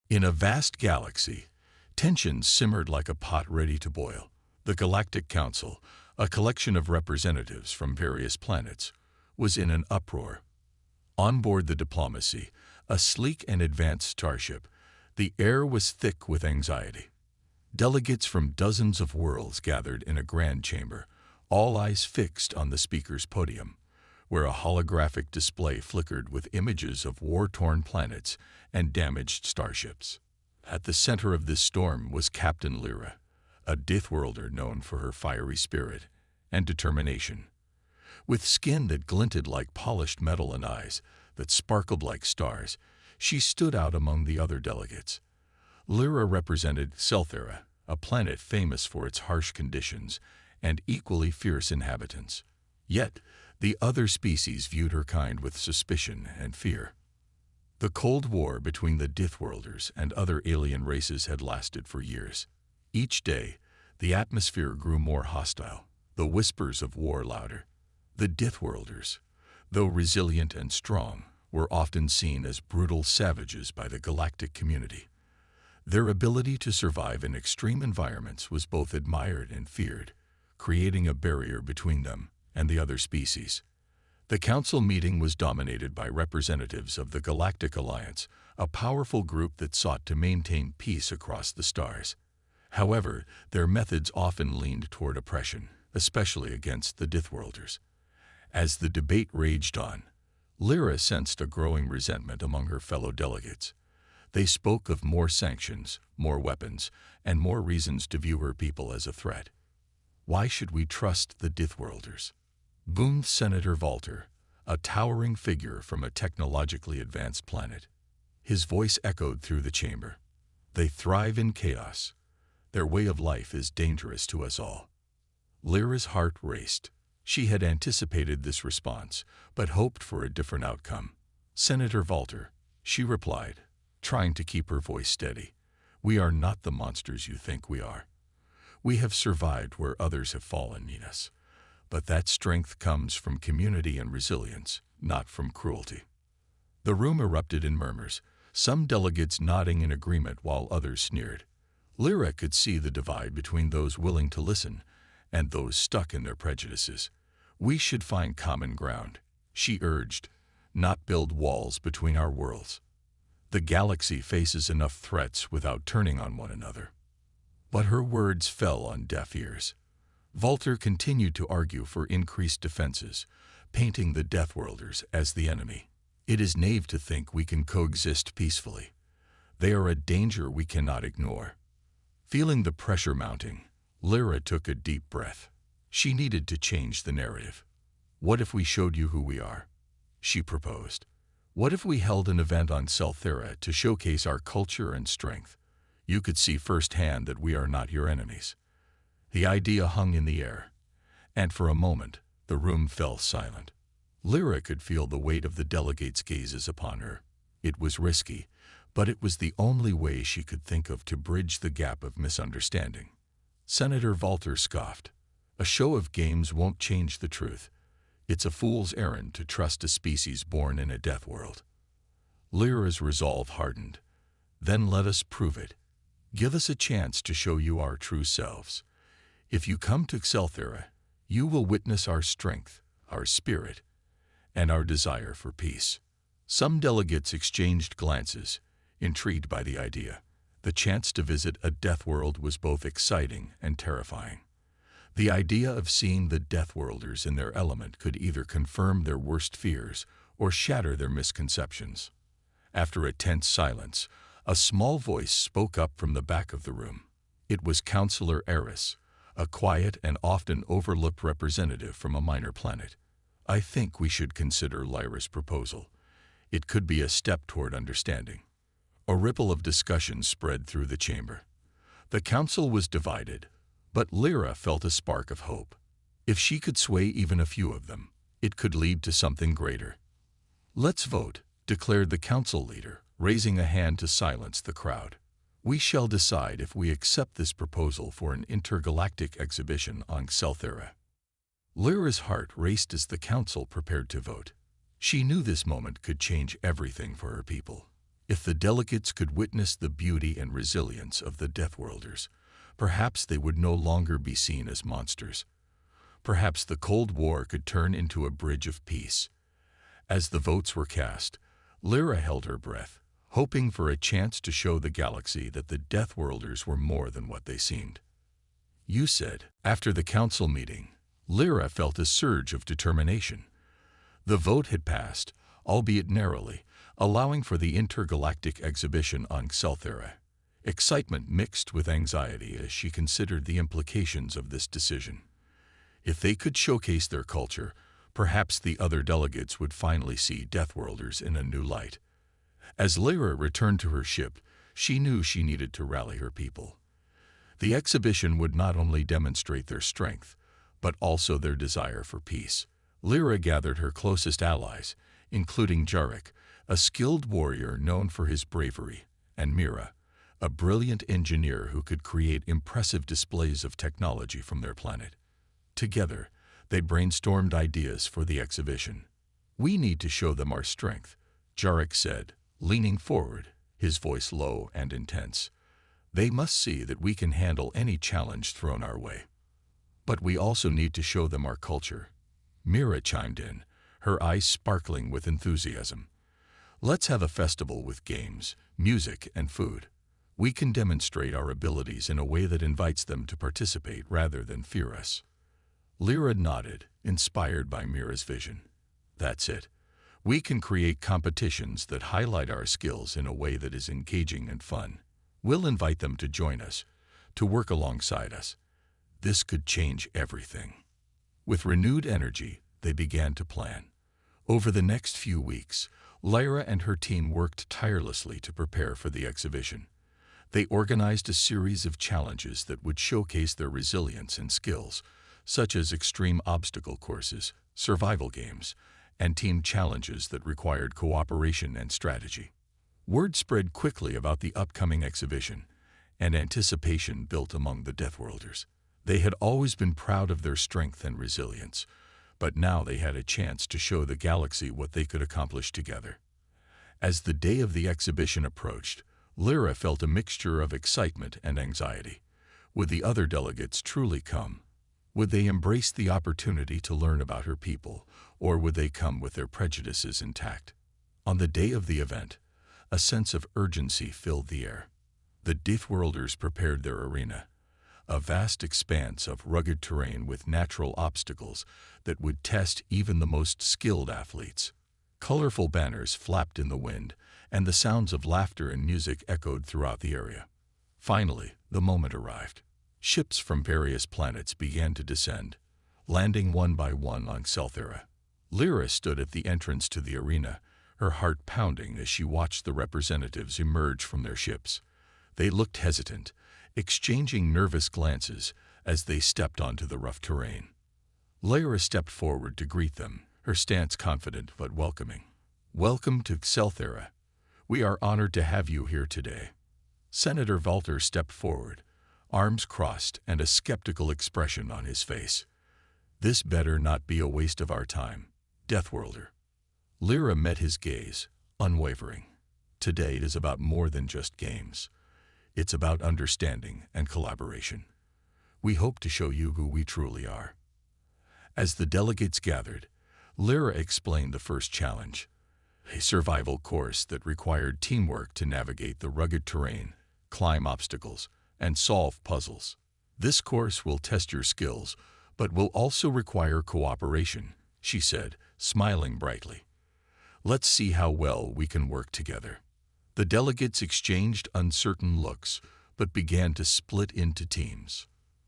In a vast galaxy, tensions simmered like a pot ready to boil. The Galactic Council, a collection of representatives from various planets, was in an uproar. On board the Diplomacy, a sleek and advanced starship, the air was thick with anxiety. Delegates from dozens of worlds gathered in a grand chamber, all eyes fixed on the speaker's podium, where a holographic display flickered with images of war-torn planets and damaged starships. At the center of this storm was Captain Lyra, a Deathworlder known for her fiery spirit and determination. With skin that glinted like polished metal and eyes that sparkled like stars, she stood out among the other delegates. Lyra represented Selthera, a planet famous for its harsh conditions and equally fierce inhabitants. Yet, the other species viewed her kind with suspicion and fear. The Cold War between the Deathworlders and other alien races had lasted for years. Each day, the atmosphere grew more hostile, the whispers of war louder. The Deathworlders, though resilient and strong, were often seen as brutal savages by the galactic community. Their ability to survive in extreme environments was both admired and feared, creating a barrier between them and the other species. The council meeting was dominated by representatives of the Galactic Alliance, a powerful group that sought to maintain peace across the stars. However, their methods often leaned toward oppression, especially against the Deathworlders. As the debate raged on, Lyra sensed a growing resentment among her fellow delegates. They spoke of more sanctions, more weapons, and more reasons to view her people as a threat. Why should we trust the Deathworlders? Boomed Senator Valter, a towering figure from a technologically advanced planet. His voice echoed through the chamber. They thrive in chaos. Their way of life is dangerous to us all. Lyra's heart raced. She had anticipated this response, but hoped for a different outcome. Senator Valter, she replied, trying to keep her voice steady. We are not the monsters you think we are. We have survived where others have fallen, Ninas. But that strength comes from community and resilience, not from cruelty. The room erupted in murmurs, some delegates nodding in agreement while others sneered. Lyra could see the divide between those willing to listen and those stuck in their prejudices. We should find common ground, she urged, not build walls between our worlds. The galaxy faces enough threats without turning on one another. But her words fell on deaf ears. Valter continued to argue for increased defenses, painting the Deathworlders as the enemy. It is naive to think we can coexist peacefully. They are a danger we cannot ignore. Feeling the pressure mounting, Lyra took a deep breath. She needed to change the narrative. What if we showed you who we are? She proposed. What if we held an event on Selthera to showcase our culture and strength? You could see firsthand that we are not your enemies. The idea hung in the air, and for a moment, the room fell silent. Lyra could feel the weight of the delegates' gazes upon her. It was risky, but it was the only way she could think of to bridge the gap of misunderstanding. Senator Valter scoffed. A show of games won't change the truth. It's a fool's errand to trust a species born in a death world. Lyra's resolve hardened. Then let us prove it. Give us a chance to show you our true selves. If you come to Selthera, you will witness our strength, our spirit, and our desire for peace. Some delegates exchanged glances, intrigued by the idea. The chance to visit a death world was both exciting and terrifying. The idea of seeing the Deathworlders in their element could either confirm their worst fears or shatter their misconceptions. After a tense silence, a small voice spoke up from the back of the room. It was Counselor Eris, a quiet and often overlooked representative from a minor planet. I think we should consider Lyra's proposal. It could be a step toward understanding. A ripple of discussion spread through the chamber. The council was divided, but Lyra felt a spark of hope. If she could sway even a few of them, it could lead to something greater. Let's vote, declared the council leader, raising a hand to silence the crowd. We shall decide if we accept this proposal for an intergalactic exhibition on Selthera. Lyra's heart raced as the council prepared to vote. She knew this moment could change everything for her people. If the delegates could witness the beauty and resilience of the Deathworlders, perhaps they would no longer be seen as monsters. Perhaps the Cold War could turn into a bridge of peace. As the votes were cast, Lyra held her breath, hoping for a chance to show the galaxy that the Deathworlders were more than what they seemed. You said, after the council meeting, Lyra felt a surge of determination. The vote had passed, albeit narrowly, allowing for the intergalactic exhibition on Xelthera. Excitement mixed with anxiety as she considered the implications of this decision. If they could showcase their culture, perhaps the other delegates would finally see Deathworlders in a new light. As Lyra returned to her ship, she knew she needed to rally her people. The exhibition would not only demonstrate their strength, but also their desire for peace. Lyra gathered her closest allies, including Jarek, a skilled warrior known for his bravery, and Mira, a brilliant engineer who could create impressive displays of technology from their planet. Together, they brainstormed ideas for the exhibition. "We need to show them our strength," Jarek said, leaning forward, his voice low and intense. "They must see that we can handle any challenge thrown our way. But we also need to show them our culture." Mira chimed in, her eyes sparkling with enthusiasm. "Let's have a festival with games, music, and food. We can demonstrate our abilities in a way that invites them to participate rather than fear us." Lyra nodded, inspired by Mira's vision. "That's it. We can create competitions that highlight our skills in a way that is engaging and fun. We'll invite them to join us, to work alongside us. This could change everything." With renewed energy, they began to plan. Over the next few weeks, Lyra and her team worked tirelessly to prepare for the exhibition. They organized a series of challenges that would showcase their resilience and skills, such as extreme obstacle courses, survival games, and team challenges that required cooperation and strategy. Word spread quickly about the upcoming exhibition, and anticipation built among the Deathworlders. They had always been proud of their strength and resilience, but now they had a chance to show the galaxy what they could accomplish together. As the day of the exhibition approached, Lyra felt a mixture of excitement and anxiety. Would the other delegates truly come? Would they embrace the opportunity to learn about her people, or would they come with their prejudices intact? On the day of the event, a sense of urgency filled the air. The Deathworlders prepared their arena, a vast expanse of rugged terrain with natural obstacles that would test even the most skilled athletes. Colorful banners flapped in the wind, and the sounds of laughter and music echoed throughout the area. Finally, the moment arrived. Ships from various planets began to descend, landing one by one on Xelthera. Lyra stood at the entrance to the arena, her heart pounding as she watched the representatives emerge from their ships. They looked hesitant, exchanging nervous glances as they stepped onto the rough terrain. Lyra stepped forward to greet them, her stance confident but welcoming. "Welcome to Xelthera. We are honored to have you here today." Senator Valter stepped forward, arms crossed and a skeptical expression on his face. "This better not be a waste of our time, Deathworlder." Lyra met his gaze, unwavering. "Today is about more than just games. It's about understanding and collaboration. We hope to show you who we truly are." As the delegates gathered, Lyra explained the first challenge, a survival course that required teamwork to navigate the rugged terrain, climb obstacles, and solve puzzles. "This course will test your skills, but will also require cooperation," she said, smiling brightly. "Let's see how well we can work together." The delegates exchanged uncertain looks, but began to split into teams.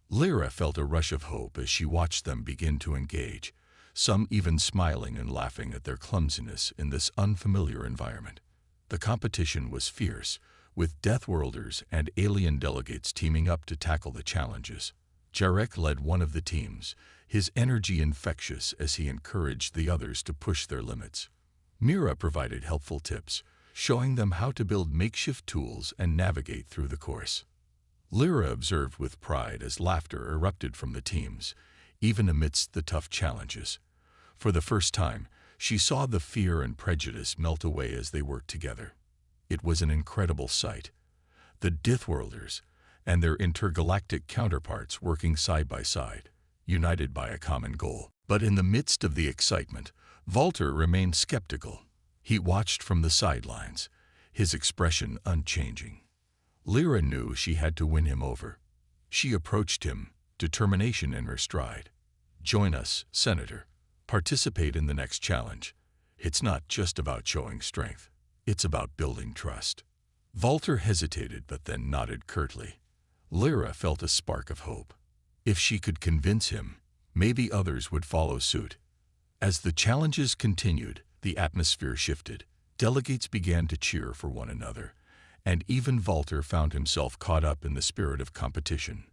Lyra felt a rush of hope as she watched them begin to engage, some even smiling and laughing at their clumsiness in this unfamiliar environment. The competition was fierce, with Deathworlders and alien delegates teaming up to tackle the challenges. Jarek led one of the teams, his energy infectious as he encouraged the others to push their limits. Mira provided helpful tips, showing them how to build makeshift tools and navigate through the course. Lyra observed with pride as laughter erupted from the teams, even amidst the tough challenges. For the first time, she saw the fear and prejudice melt away as they worked together. It was an incredible sight. The Deathworlders and their intergalactic counterparts working side by side, united by a common goal. But in the midst of the excitement, Walter remained skeptical. He watched from the sidelines, his expression unchanging. Lyra knew she had to win him over. She approached him, determination in her stride. "Join us, Senator. Participate in the next challenge. It's not just about showing strength. It's about building trust." Walter hesitated but then nodded curtly. Lyra felt a spark of hope. If she could convince him, maybe others would follow suit. As the challenges continued, the atmosphere shifted. Delegates began to cheer for one another, and even Walter found himself caught up in the spirit of competition.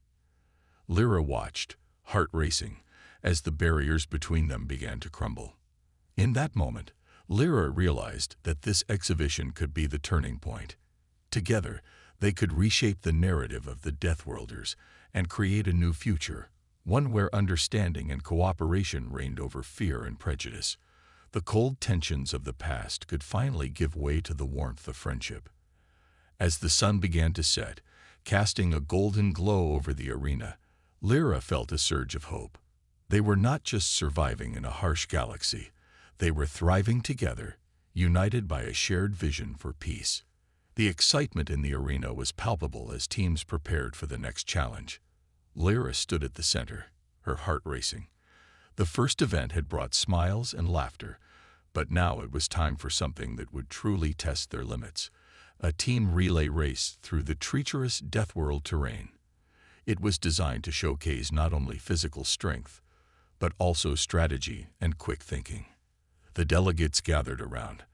Lyra watched, heart racing, as the barriers between them began to crumble. In that moment, Lyra realized that this exhibition could be the turning point. Together, they could reshape the narrative of the Deathworlders and create a new future, one where understanding and cooperation reigned over fear and prejudice. The cold tensions of the past could finally give way to the warmth of friendship. As the sun began to set, casting a golden glow over the arena, Lyra felt a surge of hope. They were not just surviving in a harsh galaxy. They were thriving together, united by a shared vision for peace. The excitement in the arena was palpable as teams prepared for the next challenge. Lyra stood at the center, her heart racing. The first event had brought smiles and laughter, but now it was time for something that would truly test their limits. A team relay race through the treacherous Deathworld terrain. It was designed to showcase not only physical strength, but also strategy and quick thinking. The delegates gathered around,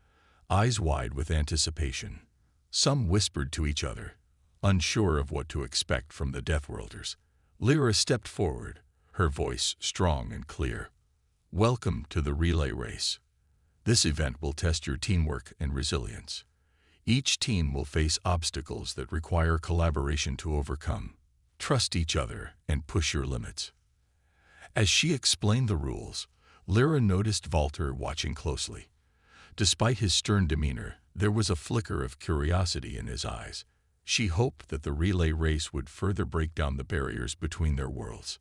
eyes wide with anticipation. Some whispered to each other, unsure of what to expect from the Deathworlders. Lyra stepped forward, her voice strong and clear. "Welcome to the relay race. This event will test your teamwork and resilience. Each team will face obstacles that require collaboration to overcome. Trust each other and push your limits." As she explained the rules, Lyra noticed Walter watching closely. Despite his stern demeanor, there was a flicker of curiosity in his eyes. She hoped that the relay race would further break down the barriers between their worlds.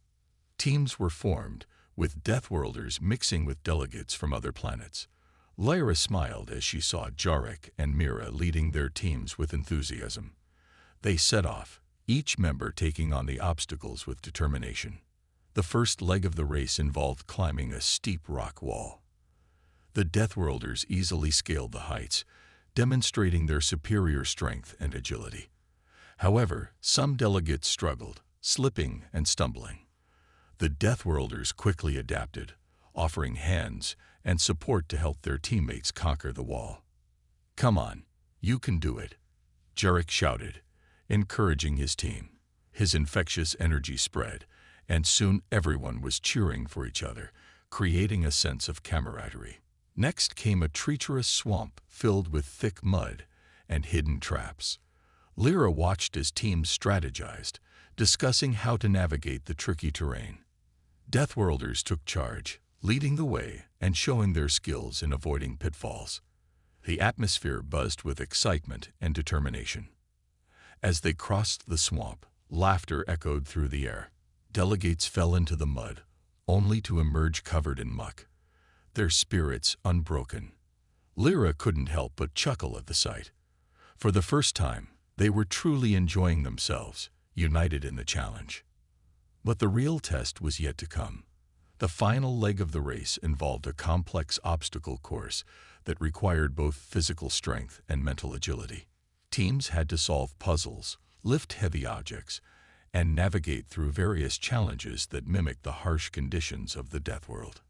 Teams were formed, with Deathworlders mixing with delegates from other planets. Lyra smiled as she saw Jarek and Mira leading their teams with enthusiasm. They set off, each member taking on the obstacles with determination. The first leg of the race involved climbing a steep rock wall. The Deathworlders easily scaled the heights, demonstrating their superior strength and agility. However, some delegates struggled, slipping and stumbling. The Deathworlders quickly adapted, offering hands and support to help their teammates conquer the wall. "Come on, you can do it," Jarek shouted, encouraging his team. His infectious energy spread, and soon everyone was cheering for each other, creating a sense of camaraderie. Next came a treacherous swamp filled with thick mud and hidden traps. Lyra watched as teams strategized, discussing how to navigate the tricky terrain. Deathworlders took charge, leading the way and showing their skills in avoiding pitfalls. The atmosphere buzzed with excitement and determination. As they crossed the swamp, laughter echoed through the air. Delegates fell into the mud, only to emerge covered in muck, their spirits unbroken. Lyra couldn't help but chuckle at the sight. For the first time, they were truly enjoying themselves, united in the challenge. But the real test was yet to come. The final leg of the race involved a complex obstacle course that required both physical strength and mental agility. Teams had to solve puzzles, lift heavy objects, and navigate through various challenges that mimicked the harsh conditions of the Deathworld.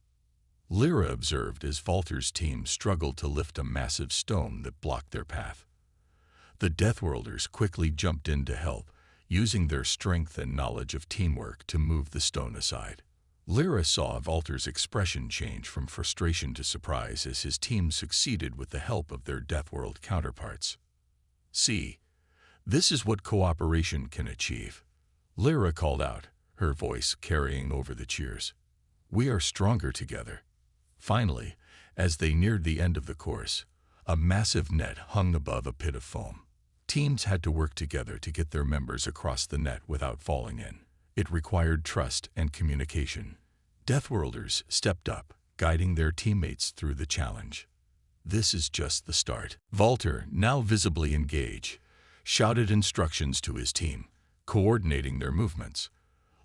Lyra observed as Walter's team struggled to lift a massive stone that blocked their path. The Deathworlders quickly jumped in to help, using their strength and knowledge of teamwork to move the stone aside. Lyra saw Walter's expression change from frustration to surprise as his team succeeded with the help of their Deathworld counterparts. "See, this is what cooperation can achieve," Lyra called out, her voice carrying over the cheers. "We are stronger together." Finally, as they neared the end of the course, A massive net hung above a pit of foam. Teams had to work together to get their members across the net without falling in. It required trust and communication. Deathworlders stepped up, guiding their teammates through the challenge. This is just the start. Walter, now visibly engaged, shouted instructions to his team, coordinating their movements.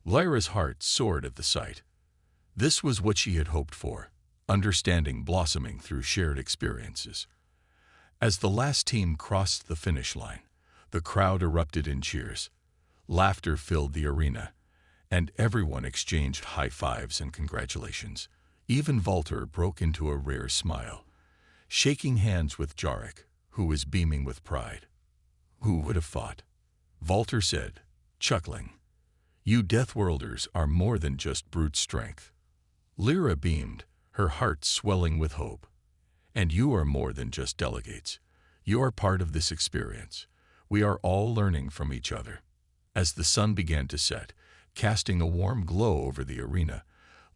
Lyra's heart soared at the sight. This was what she had hoped for, understanding blossoming through shared experiences. As the last team crossed the finish line, the crowd erupted in cheers. Laughter filled the arena, and everyone exchanged high fives and congratulations. Even Walter broke into a rare smile, shaking hands with Jarek, who was beaming with pride. "Who would have thought?" Walter said, chuckling. "You Deathworlders are more than just brute strength." Lyra beamed, her heart swelling with hope. "And you are more than just delegates. You are part of this experience. We are all learning from each other." As the sun began to set, casting a warm glow over the arena,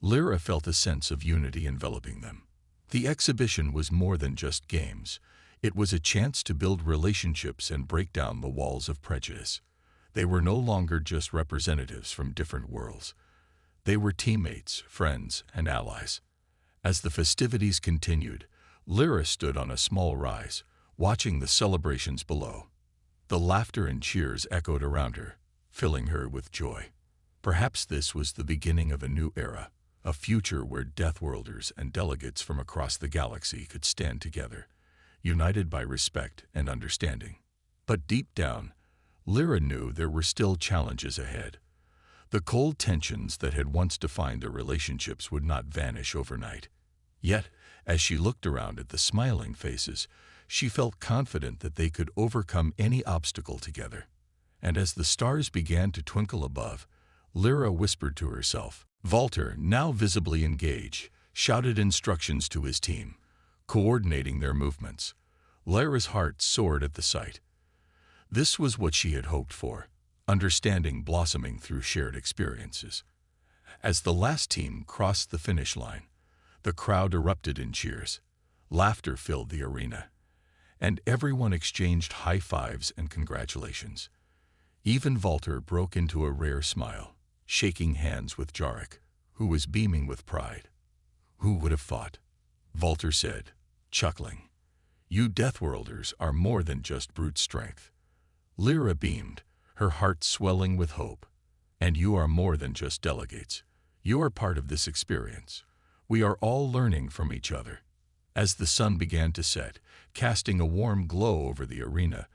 Lyra felt a sense of unity enveloping them. The exhibition was more than just games. It was a chance to build relationships and break down the walls of prejudice. They were no longer just representatives from different worlds. They were teammates, friends, and allies. As the festivities continued, Lyra stood on a small rise, watching the celebrations below. The laughter and cheers echoed around her, filling her with joy. Perhaps this was the beginning of a new era, a future where Deathworlders and delegates from across the galaxy could stand together, united by respect and understanding. But deep down, Lyra knew there were still challenges ahead. The cold tensions that had once defined their relationships would not vanish overnight. Yet, as she looked around at the smiling faces, she felt confident that they could overcome any obstacle together. And as the stars began to twinkle above, Lyra whispered to herself. Walter, now visibly engaged, shouted instructions to his team, coordinating their movements. Lyra's heart soared at the sight. This was what she had hoped for, understanding blossoming through shared experiences. As the last team crossed the finish line, the crowd erupted in cheers. Laughter filled the arena, and everyone exchanged high fives and congratulations. Even Walter broke into a rare smile, shaking hands with Jarek, who was beaming with pride. "Who would have thought?" Walter said, chuckling. "You Deathworlders are more than just brute strength." Lyra beamed, her heart swelling with hope. "And you are more than just delegates. You are part of this experience. We are all learning from each other." As the sun began to set, casting a warm glow over the arena,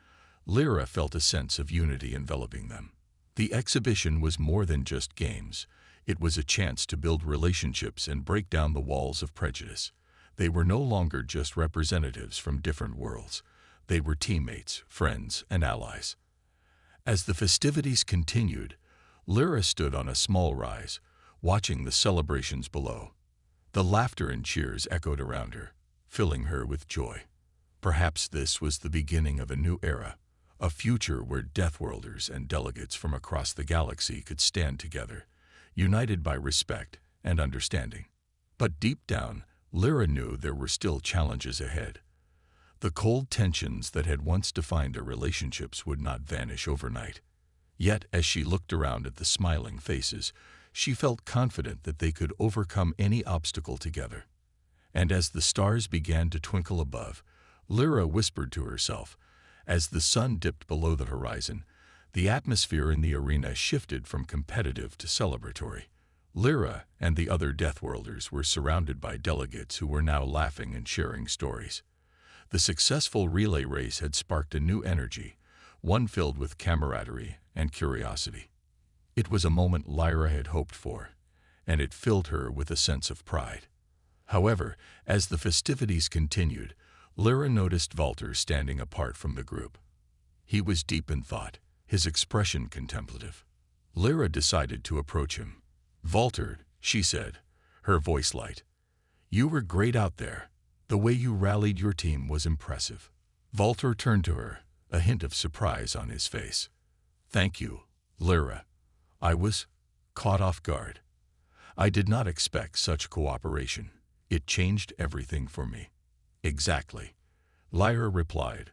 Lyra felt a sense of unity enveloping them. The exhibition was more than just games. It was a chance to build relationships and break down the walls of prejudice. They were no longer just representatives from different worlds. They were teammates, friends, and allies. As the festivities continued, Lyra stood on a small rise, watching the celebrations below. The laughter and cheers echoed around her, filling her with joy. Perhaps this was the beginning of a new era, a future where Deathworlders and delegates from across the galaxy could stand together, united by respect and understanding. But deep down, Lyra knew there were still challenges ahead. The cold tensions that had once defined their relationships would not vanish overnight. Yet, as she looked around at the smiling faces, she felt confident that they could overcome any obstacle together. And as the stars began to twinkle above, Lyra whispered to herself. As the sun dipped below the horizon, the atmosphere in the arena shifted from competitive to celebratory. Lyra and the other Deathworlders were surrounded by delegates who were now laughing and sharing stories. The successful relay race had sparked a new energy, one filled with camaraderie and curiosity. It was a moment Lyra had hoped for, and it filled her with a sense of pride. However, as the festivities continued, Lyra noticed Walter standing apart from the group. He was deep in thought, his expression contemplative. Lyra decided to approach him. "Walter," she said, her voice light, "you were great out there. The way you rallied your team was impressive." Walter turned to her, a hint of surprise on his face. "Thank you, Lyra. I was caught off guard. I did not expect such cooperation. It changed everything for me." "Exactly." Lyra replied,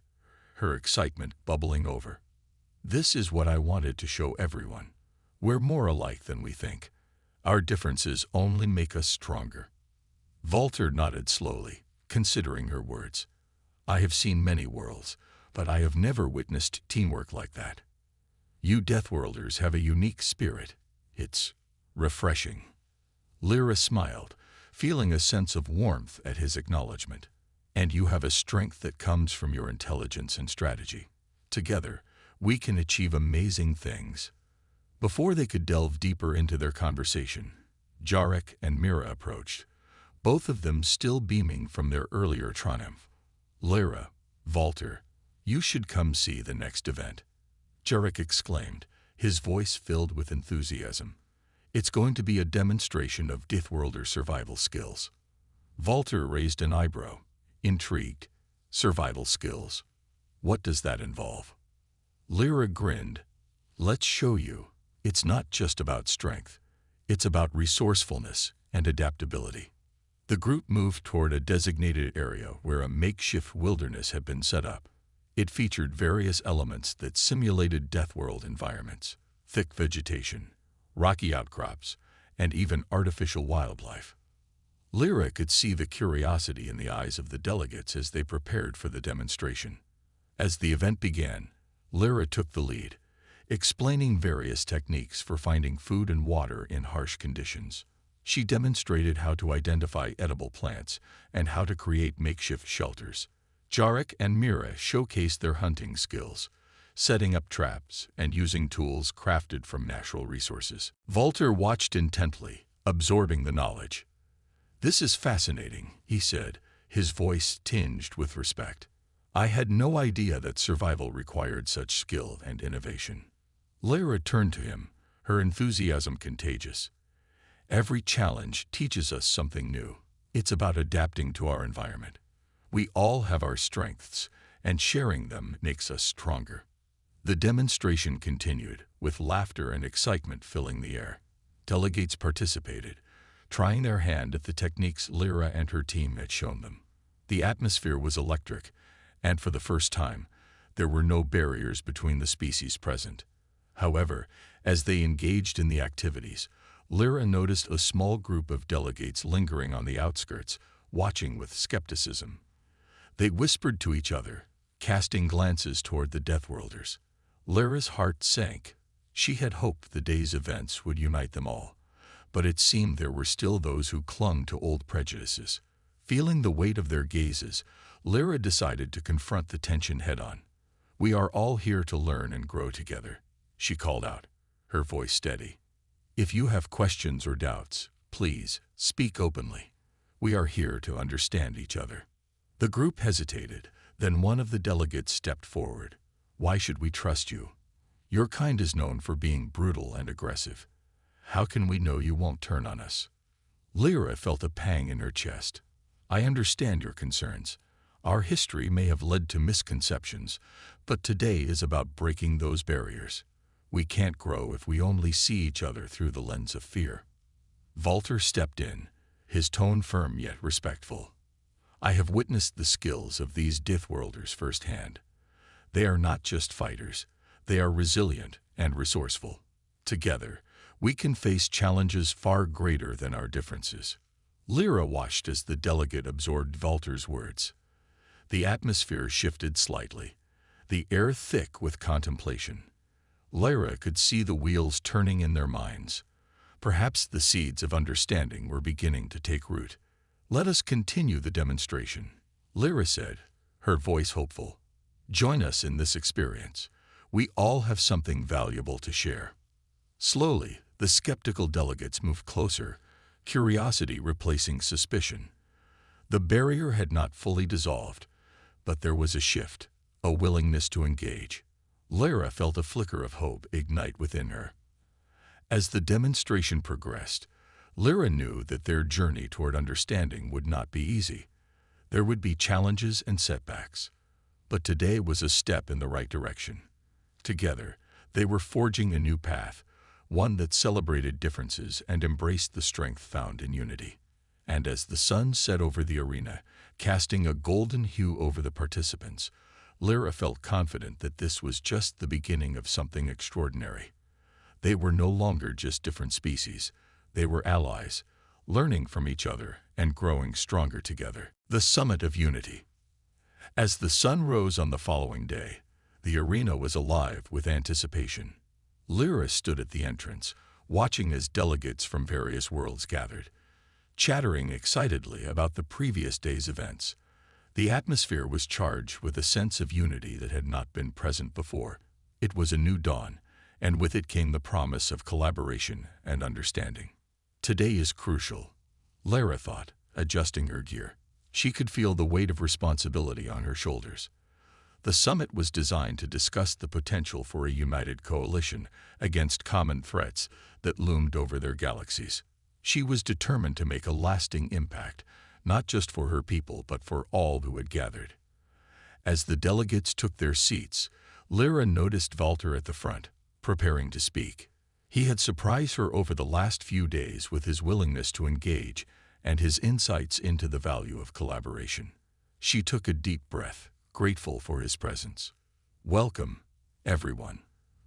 her excitement bubbling over. This is what I wanted to show everyone. We're more alike than we think. Our differences only make us stronger. Walter nodded slowly, considering her words. I have seen many worlds, but I have never witnessed teamwork like that. You Deathworlders have a unique spirit. It's refreshing. Lyra smiled, feeling a sense of warmth at his acknowledgement. And you have a strength that comes from your intelligence and strategy. Together, we can achieve amazing things. Before they could delve deeper into their conversation, Jarek and Mira approached, both of them still beaming from their earlier triumph. Lyra, Walter, you should come see the next event, Jarek exclaimed, his voice filled with enthusiasm. It's going to be a demonstration of Deathworlder survival skills. Walter raised an eyebrow, intrigued. Survival skills? What does that involve? Lyra grinned. Let's show you. It's not just about strength. It's about resourcefulness and adaptability. The group moved toward a designated area where a makeshift wilderness had been set up. It featured various elements that simulated Deathworld environments, thick vegetation, rocky outcrops, and even artificial wildlife. Lyra could see the curiosity in the eyes of the delegates as they prepared for the demonstration. As the event began, Lyra took the lead, explaining various techniques for finding food and water in harsh conditions. She demonstrated how to identify edible plants and how to create makeshift shelters. Jarek and Mira showcased their hunting skills, setting up traps and using tools crafted from natural resources. Walter watched intently, absorbing the knowledge. This is fascinating, he said, his voice tinged with respect. I had no idea that survival required such skill and innovation. Lyra turned to him, her enthusiasm contagious. Every challenge teaches us something new. It's about adapting to our environment. We all have our strengths, and sharing them makes us stronger. The demonstration continued, with laughter and excitement filling the air. Delegates participated, trying their hand at the techniques Lyra and her team had shown them. The atmosphere was electric, and for the first time, there were no barriers between the species present. However, as they engaged in the activities, Lyra noticed a small group of delegates lingering on the outskirts, watching with skepticism. They whispered to each other, casting glances toward the Deathworlders. Lyra's heart sank. She had hoped the day's events would unite them all, but it seemed there were still those who clung to old prejudices. Feeling the weight of their gazes, Lyra decided to confront the tension head-on. We are all here to learn and grow together, she called out, her voice steady. If you have questions or doubts, please speak openly. We are here to understand each other. The group hesitated, then one of the delegates stepped forward. Why should we trust you? Your kind is known for being brutal and aggressive. How can we know you won't turn on us? Lyra felt a pang in her chest. I understand your concerns. Our history may have led to misconceptions, but today is about breaking those barriers. We can't grow if we only see each other through the lens of fear. Walter stepped in, his tone firm yet respectful. I have witnessed the skills of these Deathworlders firsthand. They are not just fighters, they are resilient and resourceful. Together, we can face challenges far greater than our differences. Lyra watched as the delegate absorbed Walter's words. The atmosphere shifted slightly, the air thick with contemplation. Lyra could see the wheels turning in their minds. Perhaps the seeds of understanding were beginning to take root. Let us continue the demonstration, Lyra said, her voice hopeful. Join us in this experience. We all have something valuable to share. Slowly, the skeptical delegates moved closer, curiosity replacing suspicion. The barrier had not fully dissolved, but there was a shift, a willingness to engage. Lyra felt a flicker of hope ignite within her. As the demonstration progressed, Lyra knew that their journey toward understanding would not be easy. There would be challenges and setbacks. But today was a step in the right direction. Together, they were forging a new path, one that celebrated differences and embraced the strength found in unity. And as the sun set over the arena, casting a golden hue over the participants, Lyra felt confident that this was just the beginning of something extraordinary. They were no longer just different species. They were allies, learning from each other and growing stronger together. The Summit of Unity. As the sun rose on the following day, the arena was alive with anticipation. Lyra stood at the entrance, watching as delegates from various worlds gathered, chattering excitedly about the previous day's events. The atmosphere was charged with a sense of unity that had not been present before. It was a new dawn, and with it came the promise of collaboration and understanding. Today is crucial, Lyra thought, adjusting her gear. She could feel the weight of responsibility on her shoulders. The summit was designed to discuss the potential for a united coalition against common threats that loomed over their galaxies. She was determined to make a lasting impact, not just for her people but for all who had gathered. As the delegates took their seats, Lyra noticed Walter at the front, preparing to speak. He had surprised her over the last few days with his willingness to engage and his insights into the value of collaboration. She took a deep breath, grateful for his presence. "Welcome, everyone,"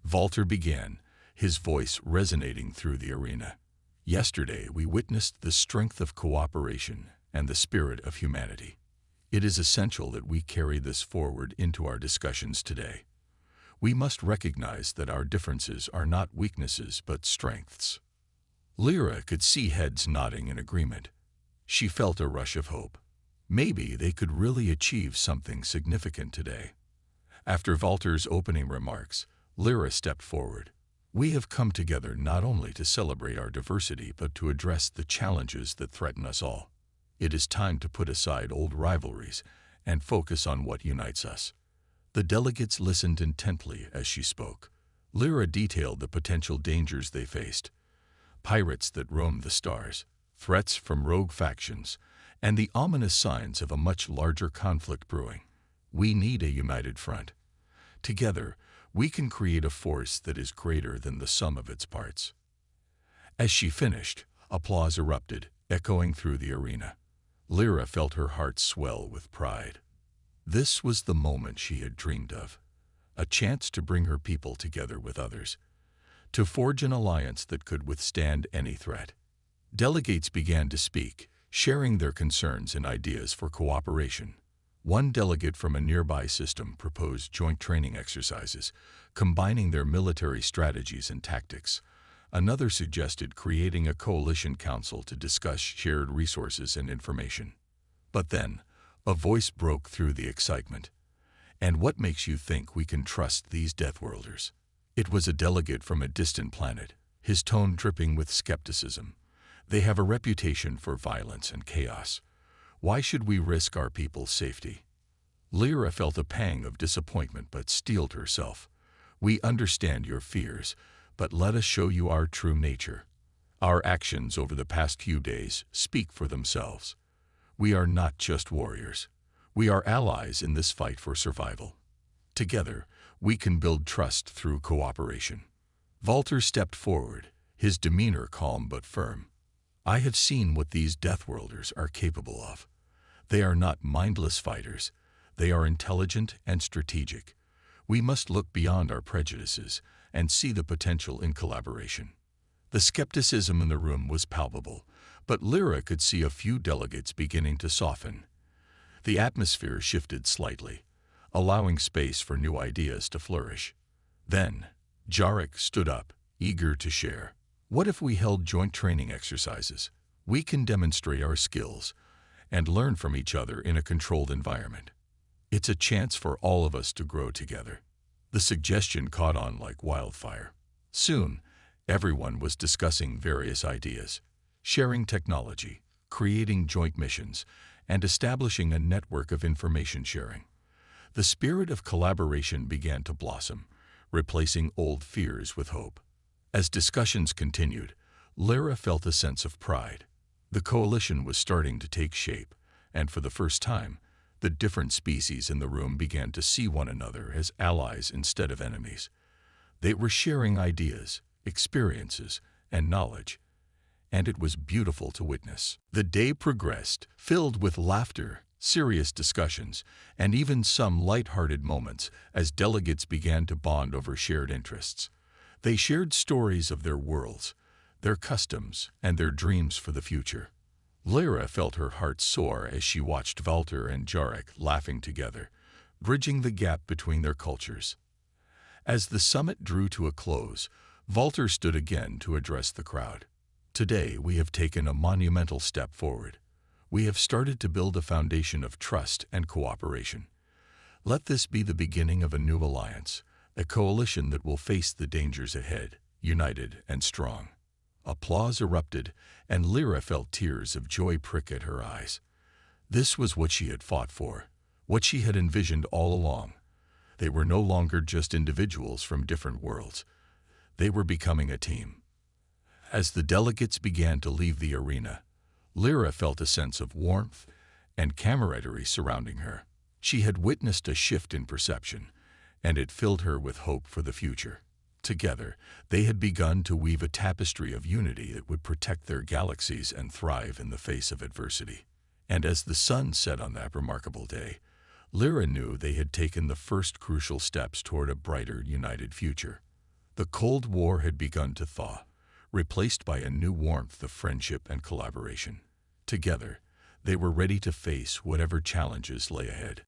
Walter began, his voice resonating through the arena. "Yesterday we witnessed the strength of cooperation and the spirit of humanity. It is essential that we carry this forward into our discussions today. We must recognize that our differences are not weaknesses but strengths." Lyra could see heads nodding in agreement. She felt a rush of hope. Maybe they could really achieve something significant today. After Walter's opening remarks, Lyra stepped forward. "We have come together not only to celebrate our diversity but to address the challenges that threaten us all. It is time to put aside old rivalries and focus on what unites us." The delegates listened intently as she spoke. Lyra detailed the potential dangers they faced: pirates that roamed the stars, threats from rogue factions, and the ominous signs of a much larger conflict brewing. "We need a united front. Together, we can create a force that is greater than the sum of its parts." As she finished, applause erupted, echoing through the arena. Lyra felt her heart swell with pride. This was the moment she had dreamed of, a chance to bring her people together with others, to forge an alliance that could withstand any threat. Delegates began to speak, sharing their concerns and ideas for cooperation. One delegate from a nearby system proposed joint training exercises, combining their military strategies and tactics. Another suggested creating a coalition council to discuss shared resources and information. But then, a voice broke through the excitement. "And what makes you think we can trust these Deathworlders?" It was a delegate from a distant planet, his tone dripping with skepticism. "They have a reputation for violence and chaos. Why should we risk our people's safety?" Lyra felt a pang of disappointment but steeled herself. "We understand your fears, but let us show you our true nature. Our actions over the past few days speak for themselves. We are not just warriors. We are allies in this fight for survival. Together, we can build trust through cooperation." Walter stepped forward, his demeanor calm but firm. "I have seen what these Deathworlders are capable of. They are not mindless fighters. They are intelligent and strategic. We must look beyond our prejudices and see the potential in collaboration." The skepticism in the room was palpable, but Lyra could see a few delegates beginning to soften. The atmosphere shifted slightly, allowing space for new ideas to flourish. Then, Jarek stood up, eager to share. "What if we held joint training exercises? We can demonstrate our skills and learn from each other in a controlled environment. It's a chance for all of us to grow together." The suggestion caught on like wildfire. Soon, everyone was discussing various ideas, sharing technology, creating joint missions, and establishing a network of information sharing. The spirit of collaboration began to blossom, replacing old fears with hope. As discussions continued, Lyra felt a sense of pride. The coalition was starting to take shape, and for the first time, the different species in the room began to see one another as allies instead of enemies. They were sharing ideas, experiences, and knowledge, and it was beautiful to witness. The day progressed, filled with laughter, serious discussions, and even some light-hearted moments as delegates began to bond over shared interests. They shared stories of their worlds, their customs, and their dreams for the future. Lyra felt her heart soar as she watched Valter and Jarek laughing together, bridging the gap between their cultures. As the summit drew to a close, Valter stood again to address the crowd. Today we have taken a monumental step forward. We have started to build a foundation of trust and cooperation. Let this be the beginning of a new alliance, a coalition that will face the dangers ahead, united and strong. Applause erupted, and Lyra felt tears of joy prick at her eyes. This was what she had fought for, what she had envisioned all along. They were no longer just individuals from different worlds. They were becoming a team. As the delegates began to leave the arena, Lyra felt a sense of warmth and camaraderie surrounding her. She had witnessed a shift in perception, and it filled her with hope for the future. Together, they had begun to weave a tapestry of unity that would protect their galaxies and thrive in the face of adversity. And as the sun set on that remarkable day, Lyra knew they had taken the first crucial steps toward a brighter, united future. The Cold War had begun to thaw, replaced by a new warmth of friendship and collaboration. Together, they were ready to face whatever challenges lay ahead.